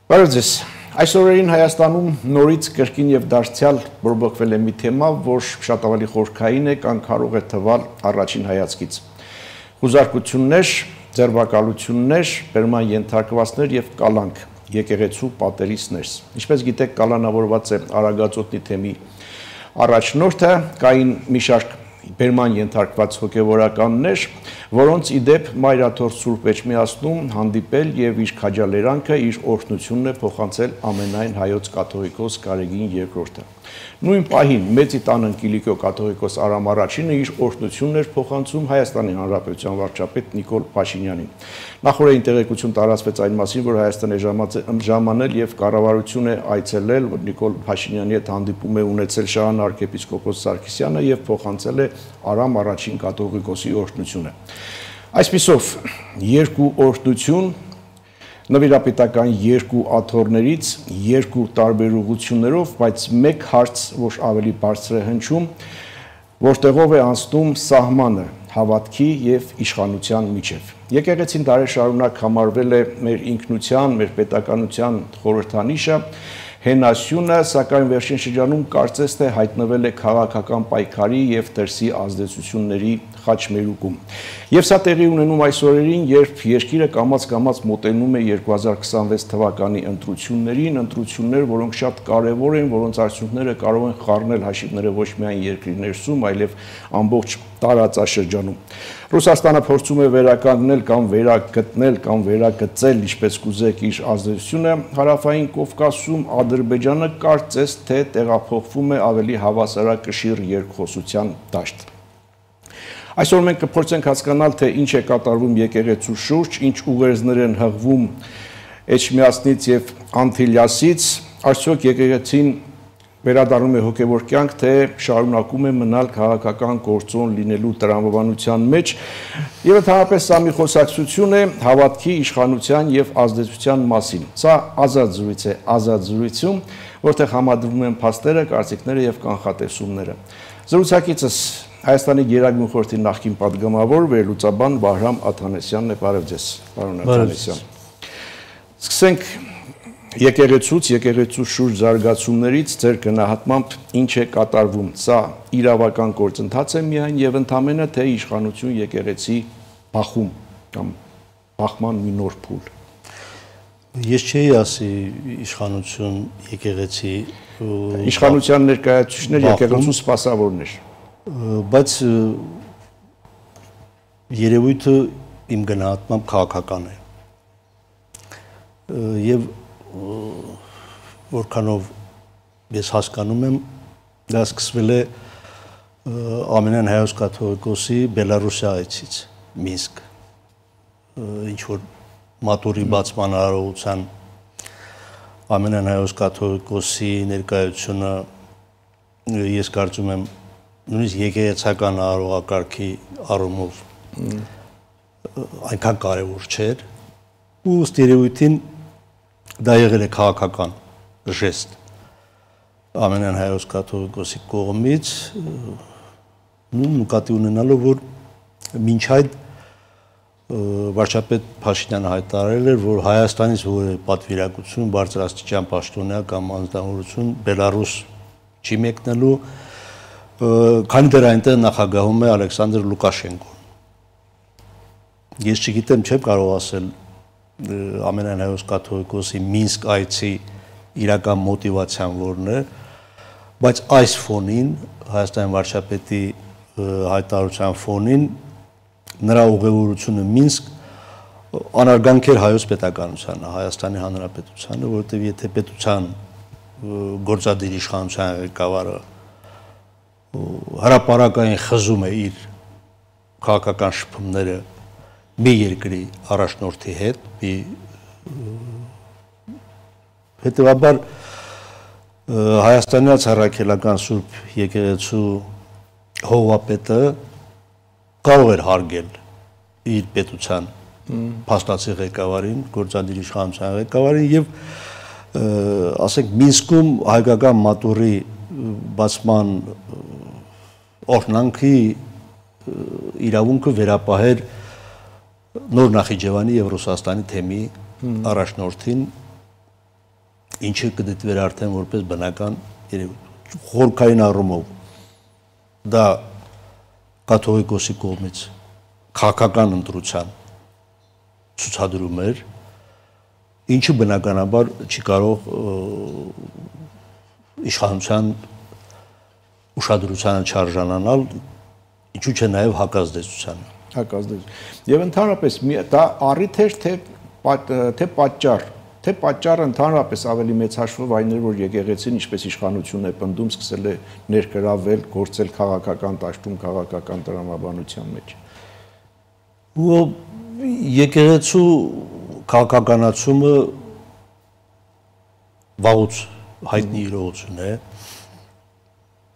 Բարև ձեզ։ Այս օրերին Հայաստանում նորից կրկին եւ դարձյալ բորբոքվել է մի թեմա, որ շատ ավելի խորքային է, կան կարող է թվալ առաջին հայացքից։ Խուզարկություններ, ձերբակալություններ, բերման ենթարկվածներ եւ կալանք, եկեղեցու պատերից ներս։ Ինչպես գիտեք, կալանավորված է Արագածոտնի թեմի առաջնորդը, կային մի շարք բերման ենթարկված հոգևորականներ, որոնց իդեպ Մայրաթորթ Սուրբ Էջմիածնում հանդիպել եւ իր քաջալերանքը, իր օրհնությունն է փոխանցել ամենայն հայոց կաթողիկոս Գարեգին II-ը։ Նույն պահին Մեծի տան Կիլիկիո կաթողիկոս Արամ I-ը իր օրհնությունն էր փոխանցում Հայաստանի Հանրապետության վարչապետ Նիկոլ Փաշինյանին։ Նախորդին տեղեկություն տարածվեց այն մասին, որ Հայաստան է ժամանել եւ կառավարություն է այցելել, որ Նիկոլ Փաշինյանի հետ հանդիպում է ունեցել Շահան arczepiskopos Սարգսյանը եւ փոխանցել է Արամ I կաթողիկոսի օրհնությունը։ Այսպիսով, երկու օրհնություն նվիրապետական երկու աթոռներից, երկու տարբեր ուղղություններով, բայց մեկ հարց, որ ավելի բարձր է հնչում, որտեղով է անցնում սահմանը հավատքի եւ իշխանության միջև։ Եկեղեցին դարեր շարունակ համարվել է մեր ինքնության, մեր պետականության խորհրդանիշը, հենասյունը, սակայն վերջին շրջանում կարծես թե հայտնվել է քաղաքական պայքարի եւ դրսի ազդեցությունների խաչմերուկում։ Եվ սա տեղի ունենում այս օրերին, երբ երկիրը կամաց-կամաց մոտենում է 2026 թվականի ընտրություններին, ընտրություններ, որոնք շատ կարևոր են, որոնց արդյունքները կարող են խառնել հաշիվները ոչ միայն երկրի ներսում, այլև ամբողջ տարածաշրջանում։ Ռուսաստանը փորձում է վերականգնել կամ վերագտնել կամ վերագծել, ինչպես կուզեք, իր ազդեցությունը հարավային Կովկասում, Ադրբեջանը կարծես թե տեղափոխվում է ավելի հավասարակշիռ երկխոսության դաշտ։ Այսօր մենք կփորձենք հասկանալ, թե ինչ է կատարվում եկեղեցու շուրջ, ինչ ուղերձներ են հղվում Էջմիածնից եւ Անտիլիասից, արդյոք եկեղեցին վերադառնում է հոգևոր կյանք, թե շարունակում է մնալ քաղաքական գործոն լինելու տրամաբանության մեջ, եւ ընդհանրապես սա մի խոսակցություն է հավատքի, իշխանության եւ ազդեցության մասին։ Սա ազատ զրույց է, ազատ զրույցում, որտեղ համադրվում են փաստերը, կարծիքները եւ կանխատեսումները։ Զրուցակիցս Հայաստանի Գերագույն խորհրդի նախկին պատգամավոր վերլուծաբան Վահրամ Աթանեսյանն է, բարև ձեզ, պարոն Աթանեսյան։ Սկսենք եկեղեցուց, եկեղեցու շուրջ զարգացումներից, ձեր գնահատմամբ ինչ է կատարվում։ Սա իրավական գործընթաց է միայն եւ ընդամենը թե իշխանություն եկեղեցի բախում կամ բախման մի նոր փուլ։ Ես չէի ասի իշխանություն եկեղեցի իշխանության ներկայացուցիչներ եկեղեցու սպասավորներ, բայց երևույթը իմ գնահատմամբ քաղաքական է եւ որքանով ես հասկանում եմ, դա սկսվել է ամենայն հայոց կաթողիկոսի Բելարուսի այցից Մինսկ, ինչ որ մատուրի բացման արարողության ամենայն հայոց կաթողիկոսի ներկայությունը ես կարծում եմ նույնիսկ եկեղեցական արարողակարգի առումով այնքան կարևոր չէր ու ըստ երևույթին դա եղել է քաղաքական ժեստ ամենայն հայոց կաթողիկոսի կողմից նկատի ունենալով, որ մինչ այդ վարչապետ Փաշինյանը հայտարարել էր, որ Հայաստանից որևէ պատվիրակություն, բարձրաստիճան պաշտոնյա կամ անձնավորություն Բելարուս չի մեկնելու, քանի դեռ այնտեղ նախագահում է Ալեքսանդր Լուկաշենկոն։ Ես չգիտեմ, չեմ կարող ասել ամենայն հայոց կաթողիկոսի Մինսկ այցի իրական մոտիվացիան որն է, բայց այս ֆոնին, Հայաստանի վարչապետի հայտարարության ֆոնին, նրա ուղևորությունը Մինսկ անարգանք էր հայոց պետականությանը, Հայաստանի Հանրապետությանը, որովհետև եթե պետության գործադիր իշխանության ղեկավարը հրապարակային խզում է իր քաղաքական շփումները մի երկրի առաջնորդի հետ, հետևաբար Հայաստանյաց հռչակելական Սուրբ եկեղեցու հովվապետը կարող էր հարգել իր պետության փաստացի ղեկավարին, գործադիր իշխանության ղեկավարին եւ ասենք Մինսկում հայկական մատուրի բացման օրհնանքի իրավունքը վերապահեր նոր Նախիջևանի եւ Ռուսաստանի թեմի առաջնորդին ինչը կդիտվեր արդեն որպես բնական երևույթ։ Խորքային առումով դա կաթողիկոսի կողմից քաղաքական ընտրության ցուցադրում էր, ինչը բնականաբար չի կարող իշխանության ուշադրությանը չարժանանալ, ինչու՞ չէ նաև հակազդեցությանը։ Եվ ընդհանրապես դա առիթ էր թե պատճառ, թե պատճառը ընդհանրապես ավելի մեծ հաշվով այն էր, որ եկեղեցին ինչպես իշխանությունն է պնդում, սկսել է ներգրավել, գործել քաղաքական դաշտում, քաղաքական տրամաբանության մեջ։ Ու եկեղեցու քաղաքականացումը վաղուց հայտնի իրողություն է,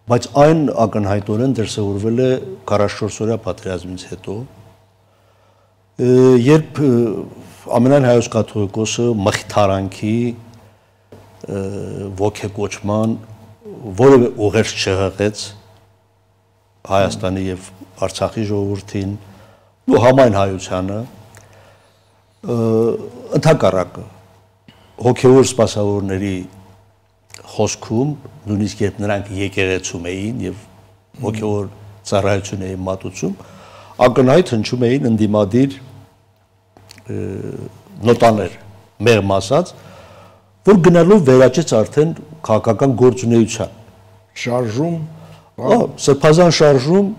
բայց այն ակնհայտորեն դրսևորվել է 44-օրյա պատերազմից հետո, երբ ամենայն հայոց կաթողիկոսը մխիթարանքի ոգեկոչման որևէ ուղերձ չհղեց Հայաստանի եւ Արցախի ժողովրդին ու համայն հայությանը, ընդհակառակը հոգևոր սպասավորների խոսքում, նույնիսկ երբ նրանք եկեղեցում էին եւ հոգևոր ծառայություն էին մատուցում, ակնհայտ հնչում էին ընդդիմադիր նոտաներ, մեղմ ասած, որ գնալով վերաճեց արդեն քաղաքական գործունեության։ Շարժում, սրբազան շարժում,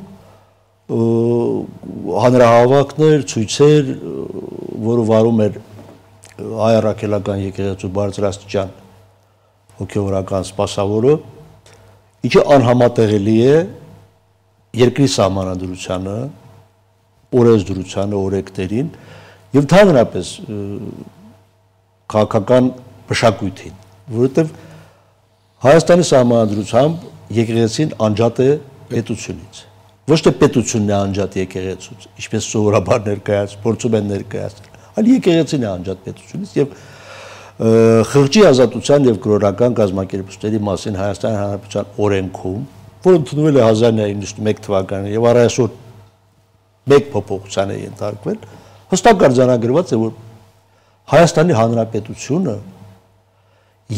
հանրահավաքներ, ցույցեր, որը վարում էր հայ առաքելական եկեղեցու բարձրաստիճան հոգևորական սպասավորը, ինչը անհամատեղելի է երկրի սահմանադրությանը, օրենսդրությանը, օրենքներին եւ ընդհանրապես քաղաքական մշակույթին, որովհետեւ Հայաստանի սահմանադրությամբ եկեղեցին անջատ է պետությունից։ Ոչ թե պետությունն է անջատ եկեղեցուց, ինչպես սովորաբար ներկայացնում, փորձում են ներկայացնել, այլ եկեղեցին է անջատ պետությունից եւ խղճի ազատության եւ կրոնական կազմակերպությունների մասին Հայաստանի Հանրապետության օրենքում, որը ընդունվել է 1991 թվականին եւ առ այսօր մեկ փոփոխության է ենթարկվել, հստակ արձանագրված է, որ Հայաստանի Հանրապետությունը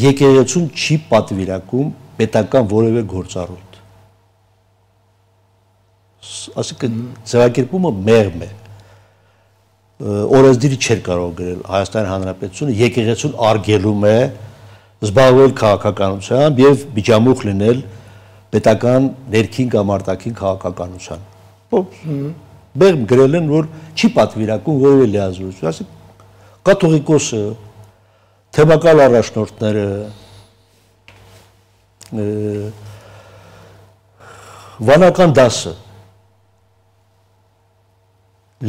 եկեղեցուն չի պատվիրակում պետական որևէ գործառույթ։ Այսինքն ձևակերպումը մեղմ է։ Օրենսդիրը չէր կարող գրել Հայաստանի Հանրապետությունը եկեղեցուն արգելում է զբաղվել քաղաքականությամբ եւ միջամուխ լինել պետական ներքին կամ արտաքին քաղաքականությամբ։ Մեղմ գրել են, որ չի պատվիրակում որևէ լիազորություն, այսինքն կաթողիկոսը, թեմակալ առաջնորդները, վանական դասը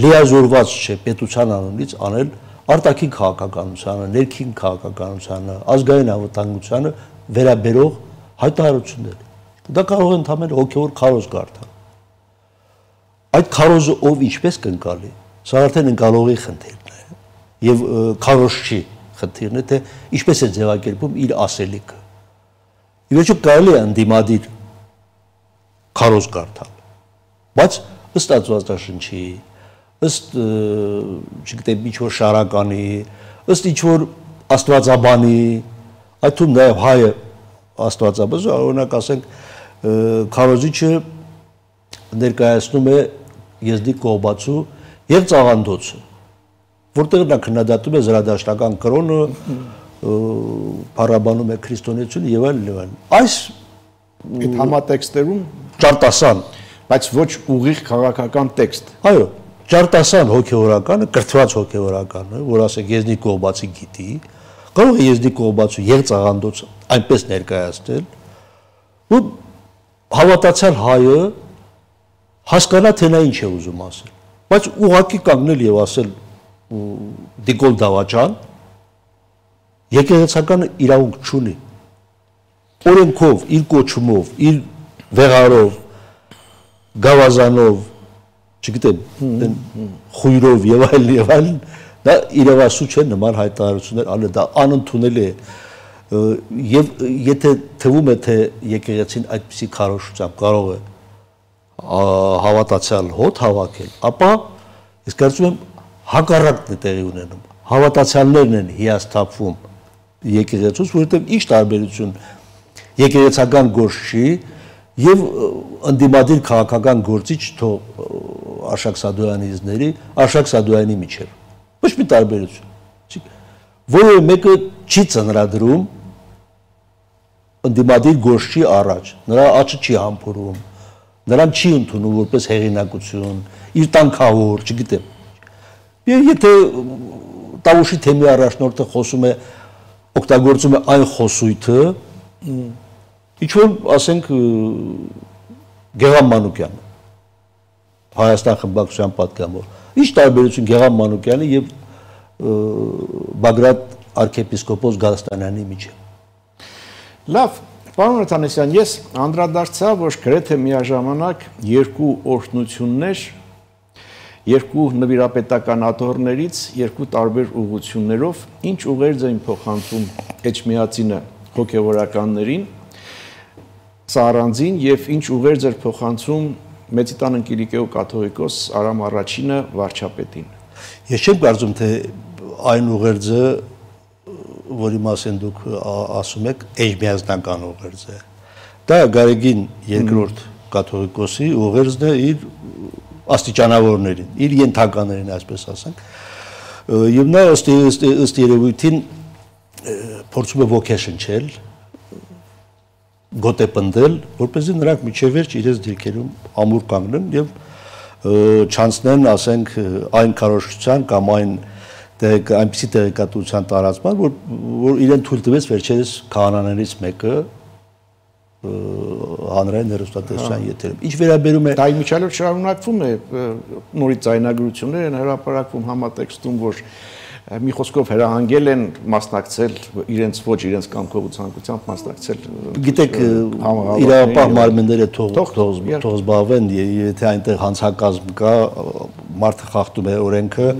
լիազորված չէ պետության անունից անել արտաքին քաղաքականությանը, ներքին քաղաքականությանը, ազգային անվտանգությանը վերաբերող հայտարարություններ։ Դա կարող է ընդհանրապես հոգևոր քարոզ կարդալ։ Այդ քարոզը ով ինչպես կընկալի, սա արդեն ընկալողի խնդիրն է եւ քարոզչի խնդիրն է, թե ինչպես է ձևակերպում իր ասելիքը։ Ի վերջո կարելի է ընդդիմադիր քարոզ կարդալ, բայց ըստ Աստվածաշնչի, ըստ չգիտեմ ինչ-որ շարականի, ըստ ինչ-որ աստվածաբանի, այդ թվում նաեւ հայը աստվածաբան, օրինակ ասենք քարոզիչը ներկայացնում է եզդի կողբացու եւ ծաղանդոցը, որտեղ նա քննադատում է զրադաշտական կրոնը, փառաբանում է քրիստոնեությունը եւ այլն։ Այս այդ համատեքստերում ճարտասան, բայց ոչ ուղիղ քաղաքական տեքստ։ Այո, ճարտասան հոգեորականը, կրթված հոգեորականը, որ ասեք եզդի կողբացի գիտի, կարող է եզդի կողբացու եւ ծաղանդոցը այնպես ներկայացնել, ու հավատացյալ հայը հասկանա թե նա ինչ է ուզում ասել, բայց ուղղակի կանգնել եւ ասել դիկոլ դավաճան եկեղեցականը իրավունք չունի օրենքով, իր կոչումով, իր վեղարով, գավազանով, չգիտեմ, խույրով եւ այլն, դա իրավասու չէ նման հայտարարություններ անել, դա անընդունելի է եւ եթե թվում է թե եկեղեցին այդպիսի քարոզությամբ կարող է հավատացյալ հոտ հավաքել, ապա ես կարծում եմ հակառակն է տեղի ունենում։ Հավատացյալներն են հիասթափվում եկեղեցուց, որովհետև ինչ տարբերություն եկեղեցական գործի եւ ընդդիմադիր քաղաքական գործիչ թող Արշակ Սադոյանիների, Արշակ Սադոյանի միջև։ Ոչ մի տարբերություն։ Որևէ մեկը չի ծնրադրում ընդդիմադիր գործի առաջ, նրա աչքը չի համբուրում, նրան չի ընդունում որպես հեղինակություն, իր տանքավոր, չգիտեմ։ Եթե Տավուշի թեմի առաջնորդը խոսում է, օգտագործում է այն խոսույթը, ինչ որ ասենք Գեղամ Մանուկյանը, Հայաստան խմբակցության պատգամավոր։ Ինչ տարբերություն Գեղամ Մանուկյանի եւ Բագրատ arczepiskopos Գալստանյանի միջև։ Լավ, պարոն Հովհաննիսյան, ես անդրադարձա, որ գրեթե միաժամանակ երկու օրհնություններ, երկու նվիրապետական աթոռներից, երկու տարբեր ուղղություններով, ինչ ուղերձ էին փոխանցում Էջմիածինը հոգևորականներին, Սարանձին եւ ինչ ուղերձ էր փոխանցում Մեծիտան Կիլիկեո կաթողիկոս Արամ Առաջինը վարչապետին։ Ես չեմ կարծում, թե այն ուղերձը, որի մասին դուք ասում եք, էջմիածնական ուղերձ է։ Դա Գարեգին երկրորդ կաթողիկոսի ուղերձն է իր աստիճանավորներին, իր ենթականերին, այսպես ասենք։ Եվ նա ըստ երևույթին փորձում է ոգեշնչել, գոտեպնդել, որպեսզի նրանք միջև վերջ իրենց դիրքերում ամուր կանգնեն եւ չանցնեն, ասենք, այն քարոզչության կամ այնպիսի տեղեկատվության տարածման, որ իրեն թույլ տվեց վերջերս քահանաներից մեկը հանրային հեռուստատեսության եթերում։ Ինչ վերաբերում է դա իմիջիայլով շարունակվում է նորից ձայնագրություններ են հրապարակվում համատեքստում, որ մի խոսքով հրահանգել են մասնակցել իրենց ոչ իրենց կամքով ու ցանկությամբ մասնակցել։ Գիտեք, իրավապահ մարմինները թող զբաղվեն, եթե այնտեղ հանցակազմ կա, մարդը խախտում է օրենքը,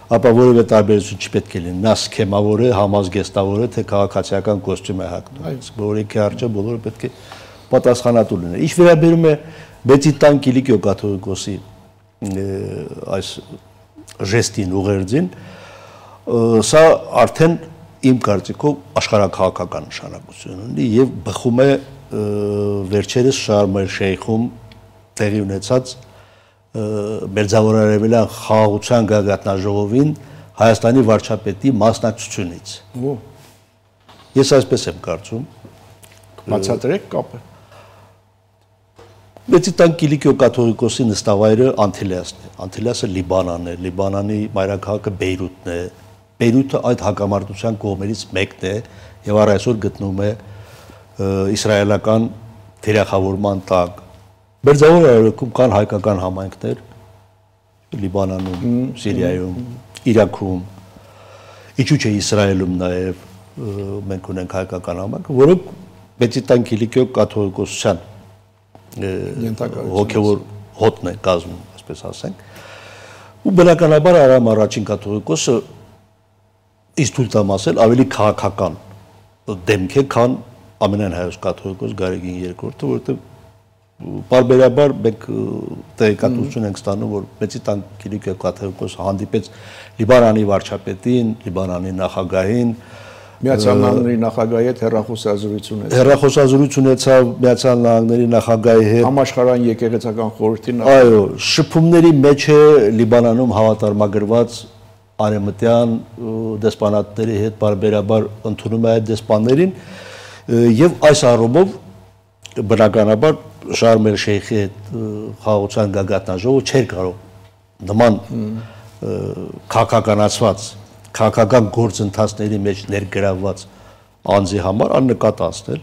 ապա որևէ տարբերություն չպետք է լինի։ Նա սքեմավոր է, համազգեստավոր է, թե քաղաքացիական կոստյում է հագնում։ Օրենքի առջև բոլորը պետք է պատասխանատու լինեն։ Ինչ վերաբերում է Մեծիտան Կիլիկեո կաթողիկոսի այս ժեստին ուղերձին, սա արդեն իմ կարծիքով աշխարհաքաղաքական նշանակություն ունի եւ բխում է վերջերս Շարմ el-Շեյխում տեղի ունեցած Մերձավորարևելյան խաղաղության գագաթնաժողովին Հայաստանի վարչապետի մասնակցությունից։ Ես այսպես եմ կարծում։ Բացատրեք կապը։ Մեծիտան Կիլիկեո կաթողիկոսի նստավայրը Անտիլիասն է։ Անտիլիասը Լիբանանն է, Լիբանանի մայրաքաղաքը Բեյրութն է։ Բեյրութը այդ հակամարտության կողմերից մեկն է եւ առ այսօր գտնվում է իսրայելական թիրախավորման տակ։ Մերձավոր Արևելքում կան հայկական համայնքներ Լիբանանում, Սիրիայում, Իրաքում, ինչու՞ չէ Իսրայելում նաեւ մենք ունենք հայկական համայնք, որոնք Մեծիտան Կիլիկեո կաթողիկոսության հոգևոր հոտն է կազմում, այսպես ասենք։ Ու բնականաբար Արամ առաջին կաթողիկոսը իսկ թույլ տամ ասել ավելի քաղաքական դեմք է, քան ամենայն հայոց կաթողիկոս Գարեգին երկրորդը, որովհետև պարբերաբար մենք տեղեկատվություն ենք ստանում, որ Մեծիտան Կիլիկեո կաթողիկոսը հանդիպեց Լիբանանի վարչապետին, Լիբանանի նախագահին, Միացյալ Նահանգների նախագահի հետ հեռախոսազրույց ունեցավ։ Հեռախոսազրույց ունեցավ Միացյալ Նահանգների նախագահի հետ։ Համաշխարհային եկեղեցական խորհրդի այո, շփումների մեջ է Լիբանանում հավատարմագրված արևմտյան դեսպանատների հետ բարբերաբար ընդունում է այդ դեսպաններին եւ այս առումով բնականաբար Շարմ el-Շեյխի հետ խաղաղության գագաթնաժողովը չէր կարող նման քաղաքականացված քաղաքական գործընթացների մեջ ներգրավված անձի համար աննկատ անցնել,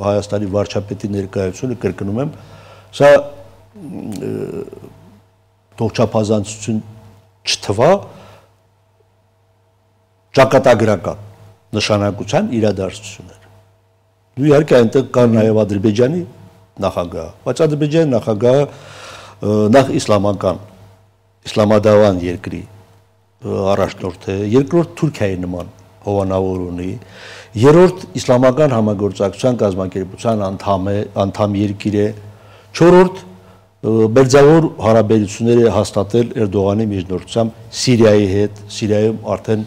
Հայաստանի վարչապետի ներկայությունը կրկնում եմ, սա թողչափազանցություն չթվա ճակատագրական նշանակության իրադարձություններ։ Ու իհարկե այնտեղ կար նաև Ադրբեջանի նախագահ, բայց Ադրբեջանի նախագահը նախ իսլամադավան երկրի առաջնորդ է, երկրորդ Թուրքիայի նման հովանավոր ունի, երրորդ իսլամական համագործակցության կազմակերպության անդամ երկիր է, չորրորդ մերձավոր հարաբերություններ է հաստատել Էրդողանի միջնորդությամբ Սիրիայի հետ, Սիրիայում արդեն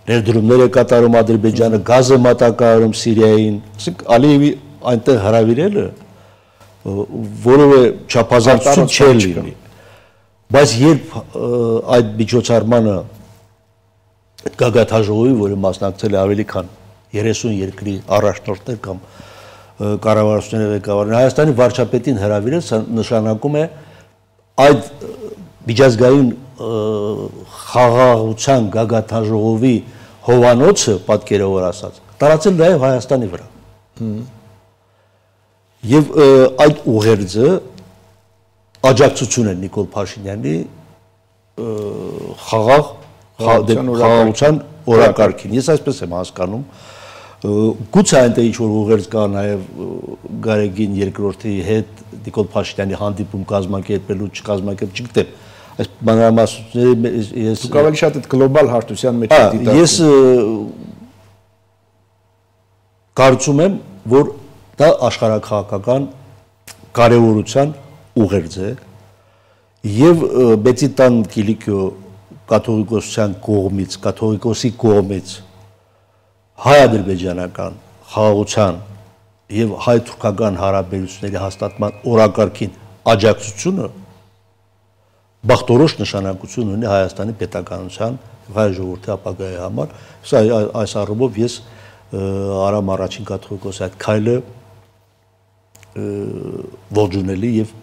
ներդրումներ է կատարում Ադրբեջանը, գազը մատակարարում Սիրիային, ասենք Ալիևի այնտեղ հրավիրելը որևէ չափազանցություն չէ լինի։ Բայց երբ այդ միջոցառմանը գագաթաժողովի, որը մասնակցել է ավելի քան 30 երկրի առաջնորդներ կամ կառավարությունների ղեկավարներ, Հայաստանի վարչապետին հրավիրել, սա նշանակում է այդ միջազգային խաղաղության գագաթաժողովի հովանոցը, պատկերավոր ասած, տարածել նաև Հայաստանի վրա։ Եվ այդ ուղերձը աջակցություն է Նիկոլ Փաշինյանի խաղաղության օրակարգին։ Ես այսպես եմ հասկանում, գուցե այնտեղ ինչ-որ ուղերձ կա նաև Գարեգին երկրորդի հետ Նիկոլ Փաշինյանի հանդիպում կազմակերպելու, չկազմակերպելու, չգիտեմ, այս մանրամասնությունների ես դուք ավելի շատ այդ գլոբալ հարթության մեջ եք դիտարկում։ Ես կարծում եմ, որ դա աշխարհաքաղաքական կարևորության ուղերձ է եւ Մեծիտան Կիլիկիո կաթողիկոսության կողմից, կաթողիկոսի կողմից հայ-ադրբեջանական խաղաղության եւ հայ-թուրքական հարաբերությունների հաստատման օրակարգին աջակցությունը բախտորոշ նշանակություն ունի Հայաստանի պետականության հայ ժողովրդի ապագայի համար։ Սա այս առումով ես Արամ առաջին կաթողիկոսի այդ քայլը ողջունելի եւ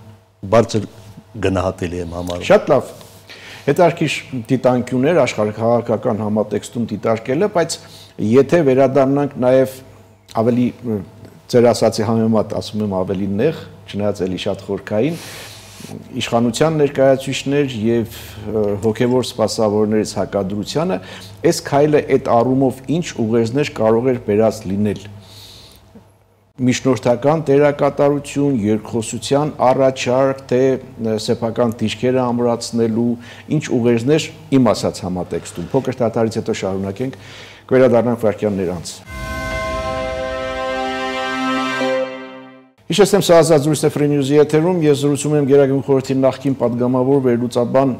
բարձր գնահատելի եմ համարում։ Շատ լավ։ Հետարքիչ դիտանկյուններ աշխարհաքաղաքական համատեքստում դիտարկելը, բայց եթե վերադառնանք նաև ավելի ձեր ասացի համեմատ, ասում եմ ավելի նեղ, չնայած էլի շատ խորքային, իշխանության ներկայացուցիչներ եւ հոգեվոր սպասավորներից հակադրությանը, այս քայլը այդ առումով ինչ ուղերձներ կարող էր բերած լինել։ Միջնորդական դերակատարություն, երկխոսության առաջարկ, թե սեփական դիրքերը ամրացնելու, ինչ ուղերձներ իմ ասած համատեքստում։ Փոքր դադարից հետո շարունակենք, կվերադառնանք վայրկյաններ անց։ Հիշեցնեմ, սա ազատ զրույց է Free News-ի եթերում, ես զրուցում եմ Գերագույն խորհրդի նախկին պատգամավոր վերլուծաբան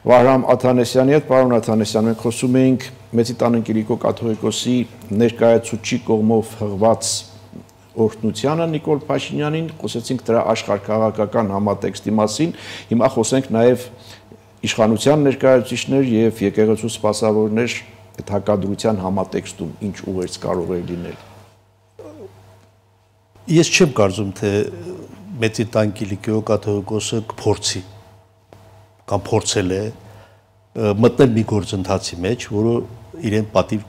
Վահրամ Աթանեսյանի հետ։ Պարոն Աթանեսյան, մենք խոսում էինք Մեծիտան Կիլիկիո կաթողիկոսի ներկայացուցիչի կողմով հղված օրհնությանը Նիկոլ Փաշինյանին, խոսեցինք դրա աշխարհաքաղաքական համատեքստի մասին, հիմա խոսենք նաև իշխանության ներկայացուցիչներ եւ եկեղեցու սպասավորներ այդ հակադրության համատեքստում ինչ ուղերձ կարող է լինել։ Ես չեմ կարծում, թե Մեծիտան Կիլիկիո կաթողիկոսը կփորձի կամ փորձել է մտնել մի գործընթացի մեջ, որը իրեն պատիվ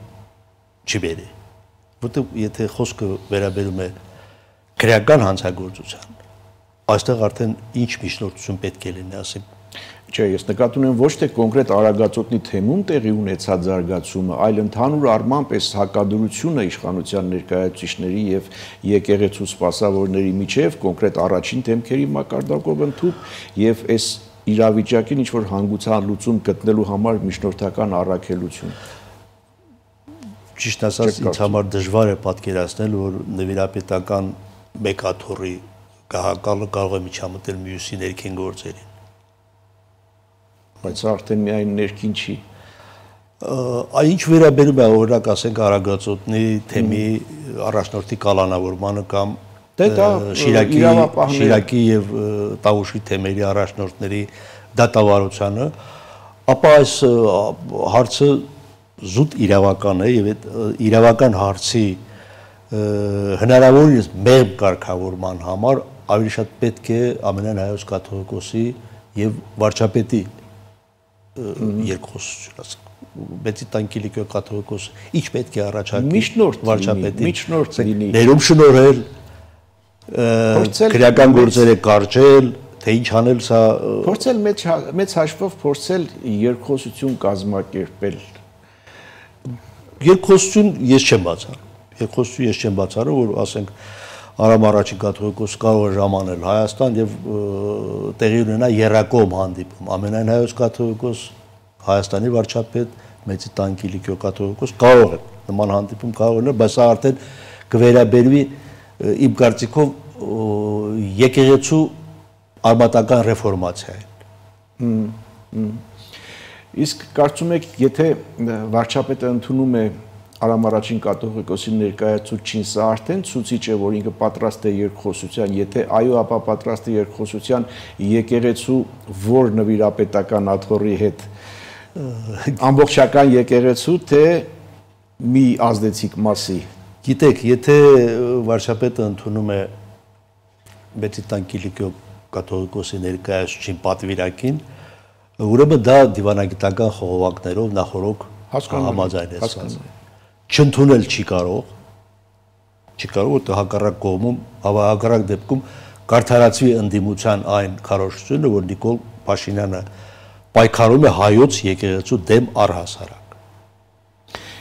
չբերի։ Որտեղ եթե խոսքը վերաբերում է քրեական հանցագործության, այստեղ արդեն ինչ միջնորդություն պետք է լինի, ասեմ։ Չէ, ես նկատում եմ ոչ թե կոնկրետ Արագածոտնի թեմում տեղի ունեցած զարգացումը, այլ ընդհանուր առմամբ այս հակադրությունը իշխանության ներկայացուցիչների եւ եկեղեցու սպասավորների միջև կոնկրետ առաջին դեմքերի մակարդակով ընդհուպ եւ այս իրավիճակին ինչ որ հանգուցան լուծում գտնելու համար միջնորդական առաքելություն։ Ճիշտ ասած, ինձ համար դժվար է պատկերացնել, որ նվիրապետական մեկ աթոռի գահակալը կարող է միջամտել մյուսի ներքին գործերին։ Բայց արդեն միայն ներքին չի։ Ինչ վերաբերում է օրինակ ասենք Արագածոտնի թեմի առաջնորդի կալանավորմանը կամ Շիրակի եւ Տավուշի թեմերի առաջնորդների դատավարությանը, ապա այս հարցը զուտ իրավական է եւ այդ իրավական հարցի հնարավորինս մեղմ կարգավորման համար ավելի շատ պետք է ամենայն հայոց կաթողիկոսի եւ վարչապետի երկխոսություն, ասենք Մեծիտան Կիլիկիո կաթողիկոսը ինչ պետք է առաջարկի վարչապետին, միջնորդ լինի, ներում շնորհել, քրեական գործերը կարճել, թե ինչ անել, սա փորձել մեծ հաշվով փորձել երկխոսություն կազմակերպել։ Երկխոսություն ես չեմ բացառում, որ ասենք Արամ առաջին կաթողիկոսը կարող է ժամանել Հայաստան եւ տեղի ունենա եռակողմ հանդիպում։ Ամենայն հայոց կաթողիկոս, Հայաստանի վարչապետ, Մեծիտան Կիլիկիո կաթողիկոս կարող է նման հանդիպում կարող լինել, բայց սա արդեն կվերաբերվի իմ կարծիքով եկեղեցու արմատական ռեֆորմացիային։ Իսկ կարծում եք, եթե վարչապետը ընդունում է Արամ առաջին կաթողիկոսի ներկայացուցչին, սա արդեն ցուցիչ է, որ ինքը պատրաստ է երկխոսության, եթե այո, ապա պատրաստ է երկխոսության եկեղեցու որ նվիրապետական աթոռի հետ, ամբողջական եկեղեցու, թե մի ազդեցիկ մասի։ Գիտեք, եթե վարչապետը ընդունում է Մեծիտան Կիլիկիո կաթողիկոսի ներկայացուցչին պատվիրակին, ուրեմն դա դիվանագիտական խողովակներով նախորոք համաձայնեցված է։ Չընդունել չի կարող, որտեղ հակառակ կողմում, հակառակ դեպքում կարդարացվի ընդդիմության այն քարոզությունը, որ Նիկոլ Փաշինյանը պայքարում է հայոց եկեղեցու դեմ առհասարակ։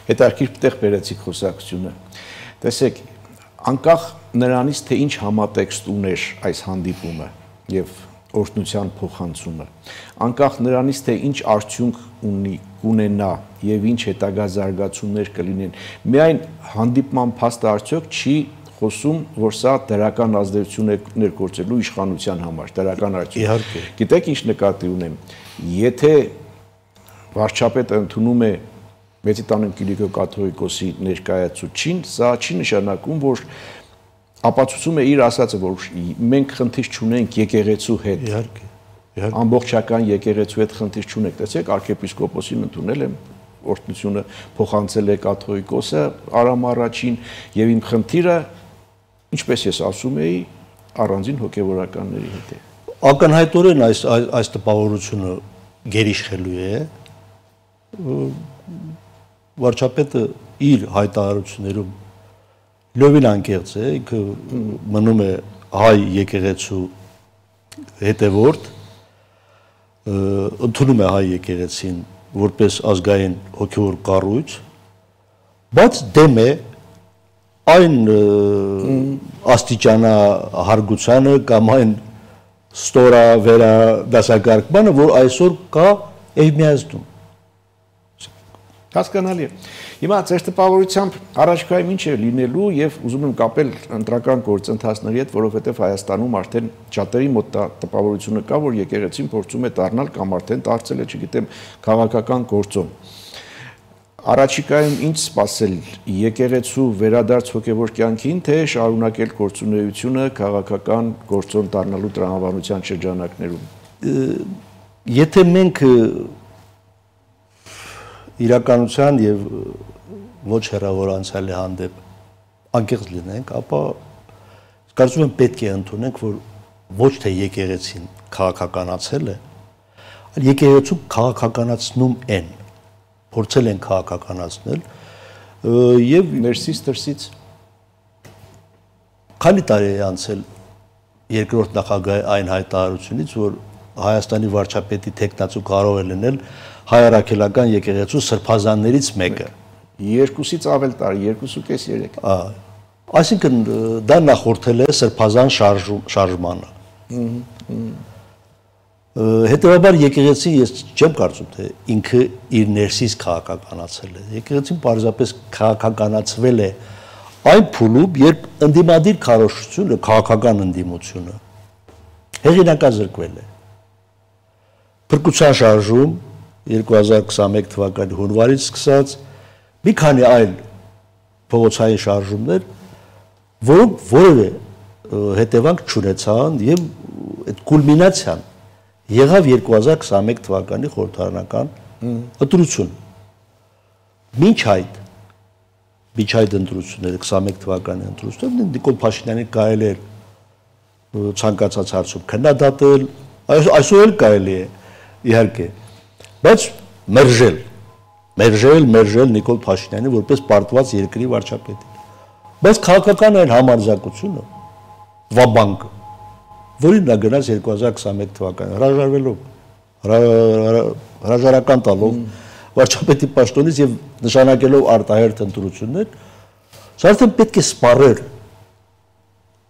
Հետաքրքիր տեղ բերեցիք խոսակցությունը։ Տեսեք, անկախ նրանից, թե ինչ համատեքստ ուներ այս հանդիպումը եւ օրհնության փոխանցումը, անկախ նրանից, թե ինչ արդյունք կունենա եւ ինչ հետագա զարգացումներ կլինեն, միայն հանդիպման փաստը արդյոք չի խոսում, որ սա դրական ազդեցություն է ներգործելու իշխանության համար, դրական արդյունք։ Իհարկե։ Գիտեք ինչ նկատի ունեմ, եթե վարչապետը ընդունում է Մեծիտան Կիլիկիո կաթողիկոսի ներկայացուցչին, սա չի նշանակում, որ ապացուցում է իր ասածը, որ մենք խնդիր չունենք եկեղեցու հետ։ Իհարկե։ Ամբողջական եկեղեցու հետ խնդիր չունենք։ Տեսեք, arczepiskopos-ին ընդունել եմ, օրհնությունը փոխանցել է կաթողիկոսը Արամ առաջին, եւ իմ խնդիրը, ինչպես ես ասում էի, առանձին հոգեվորականների հետ է։ Ակնհայտորեն այս տպավորությունը գերիշխելու է։ Վարչապետը իր հայտարարություններում լովին անկեղծ է, ինքը մնում է հայ եկեղեցու հետևորդ, ընդունում է հայ եկեղեցին որպես ազգային հոգևոր կառույց, բայց դեմ է այն աստիճանահարգությանը կամ այն ստորա վերադասակարգմանը, որ այսօր կա Էրմիածնում։ Հասկանալի է։ Հիմա ձեր տպավորությամբ առաջկայում ինչ է լինելու եւ ուզում եմ կապել ընտրական գործընթացների հետ, որովհետեւ Հայաստանում արդեն շատերի մոտ տպավորությունը կա, որ եկեղեցին փորձում է դառնալ կամ արդեն դարձել է, չգիտեմ, քաղաքական գործոն։ Առաջիկայում ինչ սպասել եկեղեցու վերադարձ հոգևոր կյանքին, թե շարունակել գործունեությունը քաղաքական գործոն դառնալու տրամաբանության շրջանակներում։ Եթե մենք իրականության եւ ոչ հեռավոր անցյալի հանդեպ անկեղծ լինենք, ապա կարծում եմ պետք է ընդունենք, որ ոչ թե եկեղեցին քաղաքականացել է, այլ եկեղեցու քաղաքականացնում են, փորձել են քաղաքականացնել եւ ներսից դրսից քանի տարի է անցել երկրորդ նախագահի այն հայտարարությունից, որ Հայաստանի վարչապետի տեխնացու կարող է լինել հայ առաքելական եկեղեցու սրբազաններից մեկը։ Երկուսից ավել տարի, 2.5-3։ Այսինքն դա նախորդել է սրբազան շարժմանը։ Հետևաբար եկեղեցին ես չեմ կարծում, թե ինքը իր ներսից քաղաքականացել է։ Եկեղեցին պարզապես քաղաքականացվել է այն փուլում, երբ ընդդիմադիր քարոզությունը, քաղաքական ընդդիմությունը հեղինակազրկվել է։ Փրկության շարժում 2021 թվականի հունվարից սկսած մի քանի այլ փողոցային շարժումներ, որոնք որևէ հետևանք չունեցան եւ այդ կուլմինացիան եղավ 2021 թվականի խորհրդարանական ընտրություն։ Մինչ այդ ընտրությունները 21 թվականի ընտրությունները Նիկոլ Փաշինյանի կարելի էր ցանկացած հարցում քննադատել, այսօր էլ կարելի է իհարկե, բայց մերժել Նիկոլ Փաշինյանի որպես պարտված երկրի վարչապետի։ Բայց քաղաքական այն համարձակությունը, վաբանկը, որին նա գնաց 2021 թվականին, հրաժարվելով, հրաժարական տալով վարչապետի պաշտոնից եւ նշանակելով արտահերթ ընտրություններ, սա արդեն պետք է սպառեր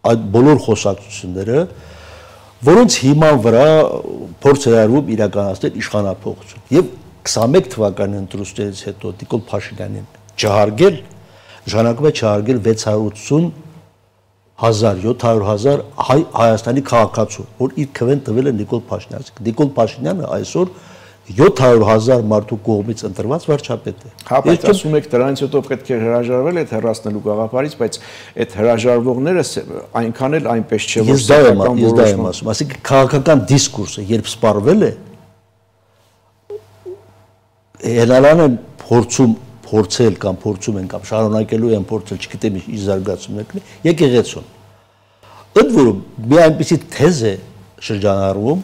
այդ բոլոր խոսակցությունները, որոնց հիման վրա փորձ է արվում իրականացնել իշխանափոխություն։ Եվ 21 թվականի ընտրությունից հետո Նիկոլ Փաշինյանին չհարգել, նշանակում է չհարգել 680,000-700,000 Հայաստանի քաղաքացու, որ իր քվեն տվել է Նիկոլ Փաշինյանին։ Նիկոլ Փաշինյանը այսօր 700,000 մարդու կողմից ընտրված վարչապետ է։ Հա, բայց ասում եք դրանից հետո պետք է հրաժարվել այդ հեռացնելու գաղափարից, բայց այդ հրաժարվողները այնքան էլ այնպես չէ, որ սեփական որոշում, այսինքն քաղաքական դիսկուրսը երբ սպառվել է, հենարան են փորձել կամ փորձում են կամ շարունակելու են փորձել, չգիտեմ ինչ զարգացում եկնի, եկեղեցուն։ Ընդ որում մի այնպիսի թեզ է շրջանառվում,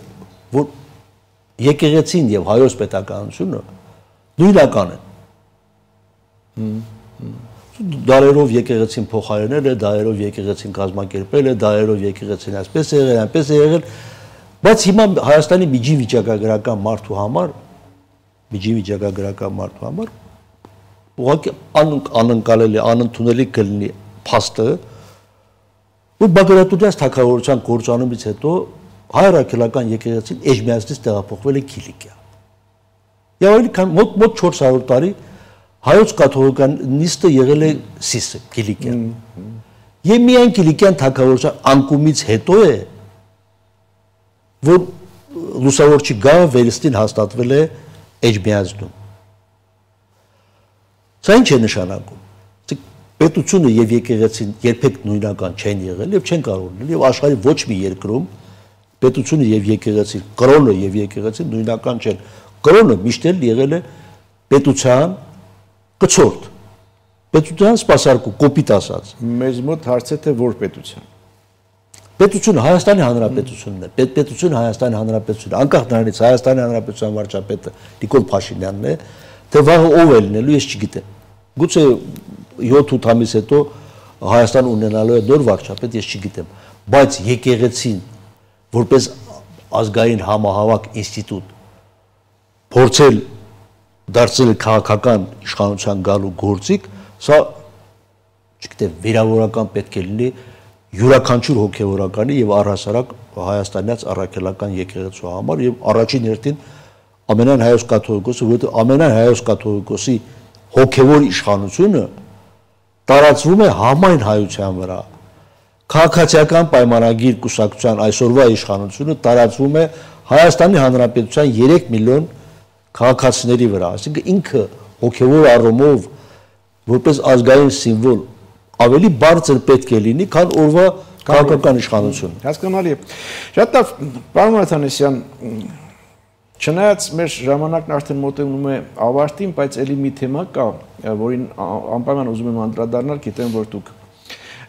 որ եկեղեցին եւ հայոց պետականությունը նույնական են։ Դարերով եկեղեցին փոխարինել է, դարերով եկեղեցին կազմակերպել է, դարերով եկեղեցին այսպես է եղել, այնպես է եղել, բայց հիմա Հայաստանի միջին վիճակագրական մարդու համար ուղղակի անընկալելի, անընդունելի կլինի փաստը, որ Բագրատունյաց թագավորության կործանումից հետո հայ առաքելական եկեղեցին Էջմիածնից տեղափոխվել է Կիլիկիա։ Եվ ավելի քան մոտ 400 տարի հայոց կաթողիկանիստը եղել է Սիսը, Կիլիկիա։ Եվ միայն Կիլիկյան թագավորության անկումից հետո է, որ լուսավորչի գահը վերստին հաստատվել է Էջմիածնում։ Սա ինչ է նշանակում։ Պետությունը եւ եկեղեցին երբեք նույնական չեն եղել եւ չեն կարող լինել եւ աշխարհի ոչ մի երկրում պետությունը եւ եկեղեցին, կրոնը եւ եկեղեցին նույնական չեն։ Կրոնը միշտ էլ եղել է պետության կցորդ, պետության սպասարկու, կոպիտ ասած։ Մեզ մոտ հարց է թե որ պետության։ Պետությունը Հայաստանի Հանրապետությունն է, պետությունը Հայաստանի Հանրապետությունն է, անկախ նրանից Հայաստանի Հանրապետության վարչապետը Նիկոլ Փաշինյանն է, թե վաղը ով է լինելու, ես չգիտեմ։ Գուցե 7-8 ամիս հետո Հայաստան ունենալու է նոր վարչապետ, ես չգիտեմ, բայց եկեղեցին որպես ազգային համահավաք ինստիտուտ փորձել դարձնել քաղաքական իշխանության գալու գործիք, սա չգիտեմ, վիրավորական պետք է լինի յուրաքանչյուր հոգևորականի եւ առհասարակ հայաստանյաց առաքելական եկեղեցու համար եւ առաջին հերթին ամենայն հայոց կաթողիկոսը, որովհետեւ ամենայն հայոց կաթողիկոսի հոգևոր իշխանությունը տարածվում է համայն հայության վրա։ Քաղաքացիական պայմանագիր կուսակցության այսօրվա իշխանությունը տարածվում է Հայաստանի Հանրապետության 3 միլիոն քաղաքացիների վրա, այսինքն ինքը հոգևոր առումով որպես ազգային սիմվոլ ավելի բարձր պետք է լինի, քան օրվա քաղաքական իշխանությունը։ Հասկանալի է։ Շատ լավ, պարոն Աթանեսյան, չնայած մեր ժամանակն արդեն մոտենում է ավարտին, բայց ելի մի թեմա կա, որին անպայման ուզում եմ անդրադառնալ, գիտեմ, որ դուք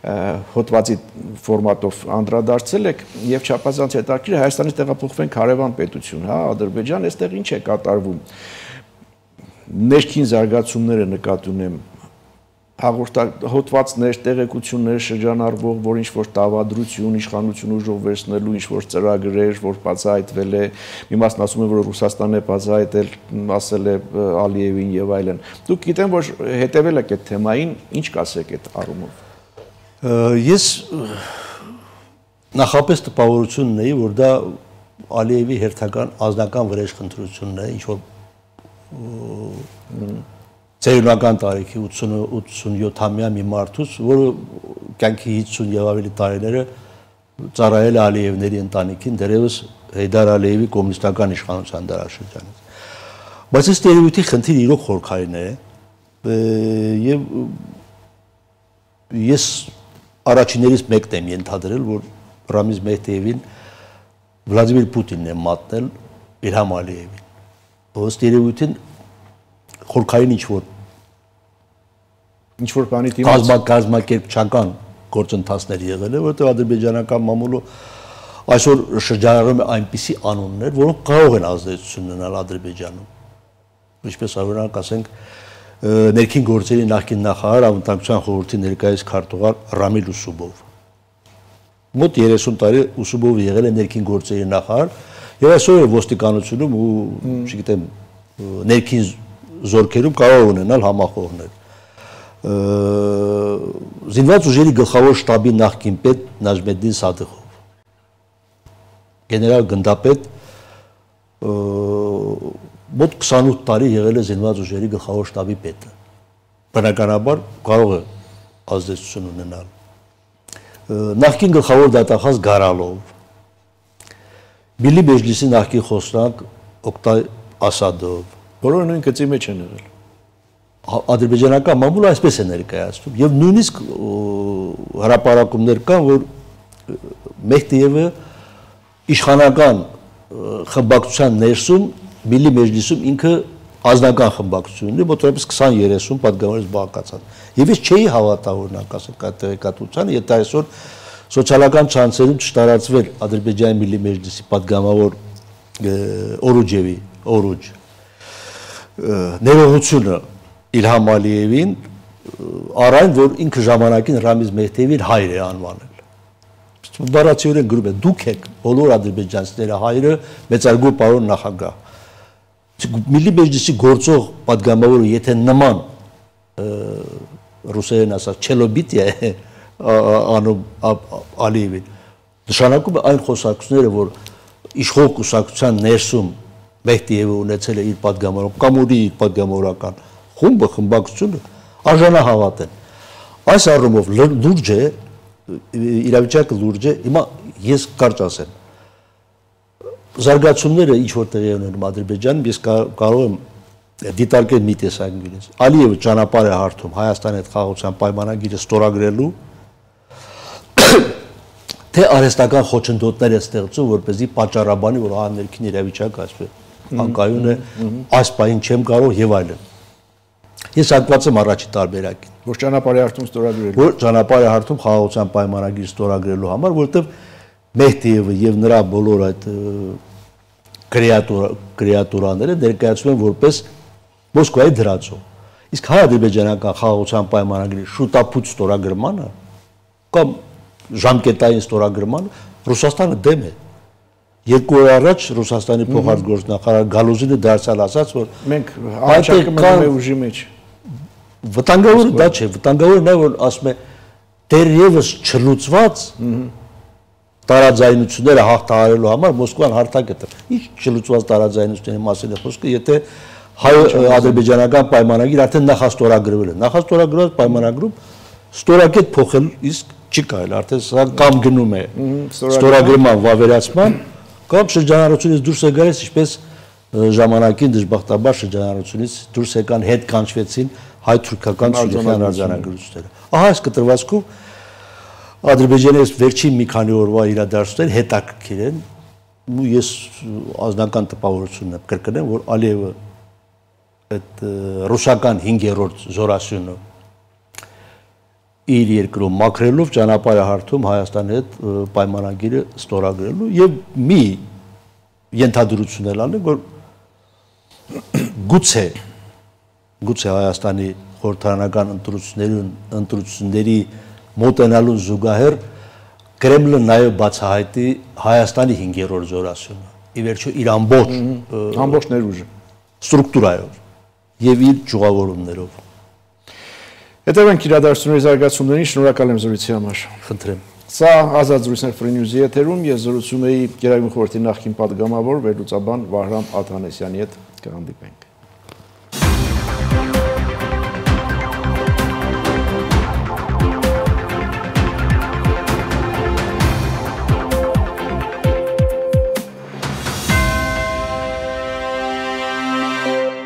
հոդվածի ֆորմատով անդրադարձել եք եւ չափազանց հետաքրքիր Հայաստանից տեղափոխվենք հարևան պետություն, հա, Ադրբեջան, այստեղ ինչ է կատարվում։ Ներքին զարգացումները նկատի ունեմ, հոդվածներ, տեղեկություններ շրջանառվող, որ ինչ-որ տավադրություն, իշխանություն ուժով վերցնելու ինչ-որ ծրագրեր, որ բացահայտվել է, մի մասն ասում է, որ Ռուսաստանն է բացահայտել, ասել է Ալիևին եւ այլն։ Դուք գիտեմ, որ հետեւել եք այդ թեմային, ինչ կասեք այդ առումով։ Ես նախապես տպավորություն ունեի, որ դա Ալիևի հերթական անձնական վրեժխնդրությունն է, ինչ որ ծերունական տարիքի 87-ամյա մի մարդուց, որը կյանքի 50 եւ ավելի տարիները ծառայել է Ալիևների ընտանիքին, դերևս Հեյդար Ալիևի կոմունիստական իշխանության դարաշրջանից։ Բայց այս տերևույթի խնդիրը իրոք խորքային է եւ ես առաջիներից մեկն եմ ենթադրել, որ Ռամիզ Մեհդիևին Վլադիմիր Պուտինն է մատնել Իլհամ Ալիևին։ Ըստ երևույթին խորքային ինչ-որ բանի դիմաց կազմակերպչական գործընթացներ եղել է, որովհետև ադրբեջանական մամուլը այսօր շրջանառում է այնպիսի անուններ, որոնք կարող են ազդեցություն ունենալ Ադրբեջանում։ Ինչպես օրինակ ասենք ներքին գործերի նախկին նախարար անվտանգության խորհրդի ներկայիս քարտուղար Ռամիլ Ուսուբով։ Մոտ 30 տարի Ուսուբովը եղել է ներքին գործերի նախարար եւ այսօր ոստիկանությունում ու չգիտեմ ներքին զորքերում կարող ունենալ համախոհներ։ Զինված ուժերի գլխավոր շտաբի նախկին պետ Նաջմեդդին Սադիղով, գեներալ գնդապետ մոտ 28 տարի եղել է զինված ուժերի գլխավոր շտաբի պետը։ Բնականաբար կարող է ազդեցություն ունենալ։ Նախկին գլխավոր դատախազ Գարալով, Միլի Մեջլիսի նախկին խոսնակ Օկտայ Ասադով։ Բոլորը նույն գծի մեջ են եղել։ Ադրբեջանական մամուլը այսպես է ներկայացնում եւ նույնիսկ հրապարակումներ կան, որ Մեհդիևը իշխանական խմբակցության ներսում Միլի մեջլիսում ինքը ազնական խմբակցություն ունի, մոտավորապես 20-30 պատգամավորից բաղկացած։ Եվ ես չէի հավատա, օրինակ ասենք, այդ տեղեկատվությանը, եթե այսօր սոցիալական ցանցերում չտարածվեր Ադրբեջանի Միլի մեջլիսի պատգամավոր Օրուջևի, ներողությունը Իլհամ Ալիևին առայն, որ ինքը ժամանակին Ռամիզ Մեհդիևին հայր է անվանել։ Բառացիորեն գրում է, դուք եք բոլոր ադրբեջանցիները հայրը, մեծարգո պարոն նախագահ։ Միլի մեջլիսի գործող պատգամավորը, եթե նման ռուսերեն ասած չելոբիտիա է անում Ալիևին, նշանակում է այն խոսակցությունները, որ իշխող կուսակցության ներսում Մեհդիևը ունեցել է իր պատգամավոր կամ ունի իր պատգամավորական խումբը, խմբակցությունը, արժանահավատեն։ Այս առումով լուրջ է, իրավիճակը լուրջ է, հիմա ես կարճ ասեմ, զարգացումները ինչ որ տեղի ունենում Ադրբեջանում, ես կարող եմ դիտարկել մի տեսանկյունից։ Ալիևը ճանապարհ է հարթում Հայաստանի հետ խաղաղության պայմանագիրը ստորագրելու, թե արհեստական խոչընդոտներ է ստեղծում, որպեսզի պատճառաբանի, որ հա ներքին իրավիճակը այսպես անկայուն է, այս պահին չեմ կարող եւ այլն։ Ես հակված եմ առաջի տարբերակին, որ ճանապարհի հարթում ստորագրելու։ Որ ճանապարհի հարթում խաղաղության պայմանագիր ստորագրելու համար, որովհետեւ Մեհդիևը եւ նրա բոլոր այդ կրեատուրաները ներկայացվում են որպես Մոսկվայի դրածո։ Իսկ հայ-ադրբեջանական խաղաղության պայմանագրի շուտապույտ ստորագրմանը կամ ժամկետային ստորագրմանը Ռուսաստանը դեմ է։ 2 օր առաջ Ռուսաստանի փոխարտգործնախարար Գալուզինը դարձյալ ասաց, որ մենք առաջարկում ենք ուժի մեջ։ Վտանգավորը դա չէ, վտանգավորը նա որ ասում է դեռևս չլուծված տարաձայնությունները հաղթահարելու համար Մոսկվան հարթակ է տվել։ Ինչ չլուծված տարաձայնությունների մասին է խոսքը, եթե հայ-ադրբեջանական պայմանագիր արդեն նախաստորագրվել է։ Նախաստորագրված պայմանագրում ստորակետ փոխել իսկ չի կարելի, արդեն սա կամ գնում է ստորագրման վավերացման, կամ շրջանառությունից դուրս է գալիս, ինչպես ժամանակին դժբախտաբար շրջանառությունից դուրս եկան հետ կանչվեցին հայ-թուրքական Սուրիական արձանագրությունները։ Ահա այս կտրվածքում Ադրբեջանի վերջին մի քանի օրվա իրադարձությունները հետաքրքիր են, ու ես անձնական տպավորությունն եմ կրկնեմ, որ Ալիևը այդ ռուսական 5-րդ զորասյունը իր երկրում մաքրելով ճանապարհը հարթում Հայաստանի հետ պայմանագիրը ստորագրելու եւ մի ենթադրություն էլ անում, որ գուցե Հայաստանի խորհրդարանական ընտրությունների մոտենալուն զուգահեռ Կրեմլը նաև բացահայտի Հայաստանի 5-րդ զորասյունը, ի վերջո իր ամբողջ ներուժը, ստրուկտուրայով եւ իր ճյուղավորումներով։ Հետևենք իրադարձությունների զարգացումներին, շնորհակալ եմ զրույցի համար։ Խնդրեմ։ Սա ազատ զրույցներ Free News-ի եթերում, ես զրուցում էի Գերագույն խորհրդի նախկին պատգամավոր վերլուծաբան Վահրամ Աթանեսյանի հետ, կհանդիպենք։